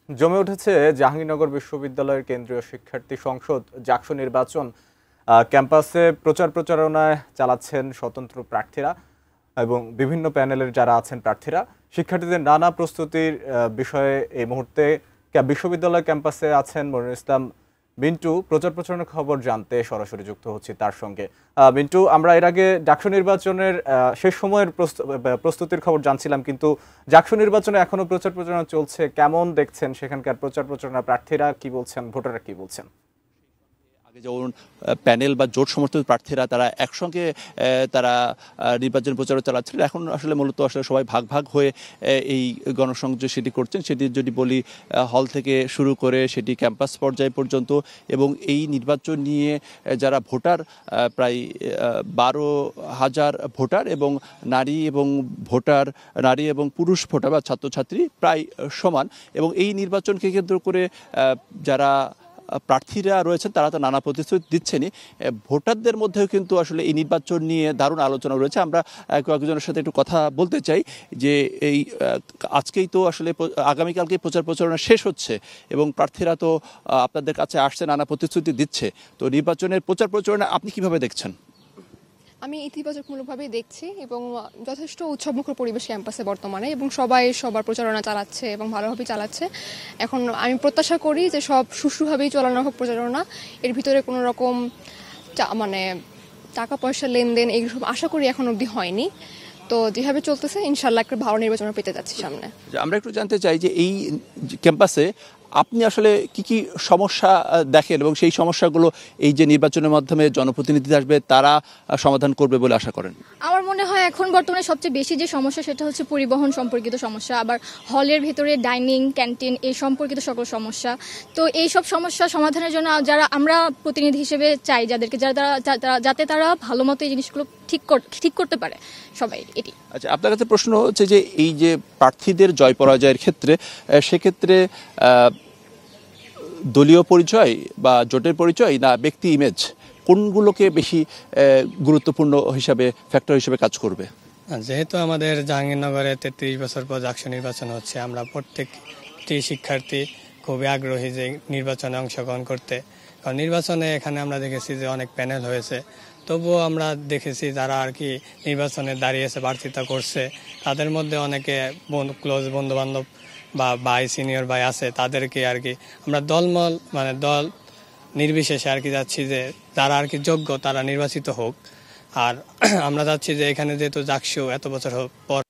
জমে উঠেছে জাহাঙ্গীরনগর বিশ্ববিদ্যালয়ের কেন্দ্রীয় শিক্ষার্থী সংসদ জাকসু নির্বাচন। ক্যাম্পাসে প্রচার প্রচারণায় চালাচ্ছেন স্বতন্ত্র প্রার্থীরা এবং বিভিন্ন প্যানেলের যারা আছেন প্রার্থীরা। শিক্ষার্থীদের নানা প্রস্তুতির বিষয়ে এই মুহূর্তে বিশ্ববিদ্যালয় ক্যাম্পাসে আছেন মনিরুল ইসলাম মিন্টু। প্রচার প্রচারণার খবর জানতে সরাসরি যুক্ত হচ্ছি তার সঙ্গে। মিন্টু, আমরা এর আগে ডাকসু নির্বাচনের শেষ সময়ের প্রস্তুতির খবর জানছিলাম, কিন্তু ডাকসু নির্বাচনে এখনো প্রচার প্রচারণা চলছে। কেমন দেখছেন সেখানকার প্রচার প্রচারণা? প্রার্থীরা কি বলছেন, ভোটাররা কি বলছেন? আগে যেমন প্যানেল বা জোট সমর্থিত প্রার্থীরা তারা একসঙ্গে তারা নির্বাচন প্রচারও চালাচ্ছিলেন, এখন আসলে মূলত আসলে সবাই ভাগ ভাগ হয়ে এই গণসংযোগ সেটি করছেন। সেটি যদি বলি হল থেকে শুরু করে সেটি ক্যাম্পাস পর্যায় পর্যন্ত, এবং এই নির্বাচন নিয়ে যারা ভোটার প্রায় 12,000 ভোটার এবং নারী এবং পুরুষ ভোটার বা ছাত্রছাত্রী প্রায় সমান। এবং এই নির্বাচনকে কেন্দ্র করে যারা প্রার্থীরা রয়েছেন তারা তো নানা প্রতিশ্রুতি দিচ্ছেনই, ভোটারদের মধ্যেও কিন্তু আসলে এই নির্বাচন নিয়ে দারুণ আলোচনা রয়েছে। আমরা কয়েকজনের সাথে একটু কথা বলতে চাই যে এই আজকেই তো আসলে আগামীকালকে প্রচার প্রচারণা শেষ হচ্ছে এবং প্রার্থীরা তো আপনাদের কাছে আসছে, নানা প্রতিশ্রুতি দিচ্ছে। তো নির্বাচনের প্রচার প্রচারণা আপনি কিভাবে দেখছেন? আমি ইতিবাচকমূলকভাবেই দেখছি এবং যথেষ্ট উৎসবমুখর পরিবেশ ক্যাম্পাসে বর্তমানে, এবং সবাই সবার প্রচারণা চালাচ্ছে এবং ভালোভাবেই চালাচ্ছে। এখন আমি প্রত্যাশা করি যে সব সুষ্ঠুভাবেই চালানো হোক প্রচারণা, এর ভিতরে কোনো রকম মানে টাকা পয়সা লেনদেন এইসব আশা করি এখন অবধি হয়নি। তো যেভাবে চলতেছে ইনশাল্লাহ একটা ভালো নির্বাচন পেতে যাচ্ছি সামনে। আমরা একটু জানতে চাই যে এই ক্যাম্পাসে আপনি আসলে কি কি সমস্যা দেখেন এবং সেই সমস্যাগুলো এই যে নির্বাচনের মাধ্যমে জনপ্রতিনিধি আসবে তারা সমাধান করবে বলে আশা করেন? আমার মনে হয় এখন বর্তমানে সবচেয়ে বেশি যে সমস্যা সেটা হচ্ছে পরিবহন সম্পর্কিত সমস্যা, আবার হলের ভেতরে ডাইনিং ক্যান্টিন এই সম্পর্কিত সকল সমস্যা। তো এই সব সমস্যা সমাধানের জন্য যারা আমরা প্রতিনিধি হিসেবে চাই যাদেরকে, যাতে তারা ভালো মতো এই জিনিসগুলো ঠিক করতে পারে সবাই। এটি আচ্ছা, আপনার কাছে প্রশ্ন হচ্ছে যে এই যে প্রার্থীদের জয় পরাজয়ের ক্ষেত্রে সেক্ষেত্রে দলীয় পরিচয় বা জোটের পরিচয় না ব্যক্তি ইমেজ, কোনগুলোকে বেশি গুরুত্বপূর্ণ ফ্যাক্টর হিসেবে কাজ করবে? যেহেতু আমাদের জাহাঙ্গীরনগরে 33 বছর পর জাকসু নির্বাচন হচ্ছে, আমরা প্রত্যেকটি শিক্ষার্থী খুবই আগ্রহী যে নির্বাচনে অংশগ্রহণ করতে। কারণ নির্বাচনে এখানে আমরা দেখেছি যে অনেক প্যানেল হয়েছে, তবুও আমরা দেখেছি যারা আর কি নির্বাচনে দাঁড়িয়েছে প্রার্থিতা করছে তাদের মধ্যে অনেকে ক্লোজ বন্ধু বান্ধব বা ভাই সিনিয়র ভাই আছে, তাদেরকে আর কি আমরা দল নির্বিশেষে আর কি যাচ্ছি যে যারা আর কি যোগ্য তারা নির্বাচিত হোক। আর আমরা চাচ্ছি যে এখানে যেহেতু জাকসু এত বছর পর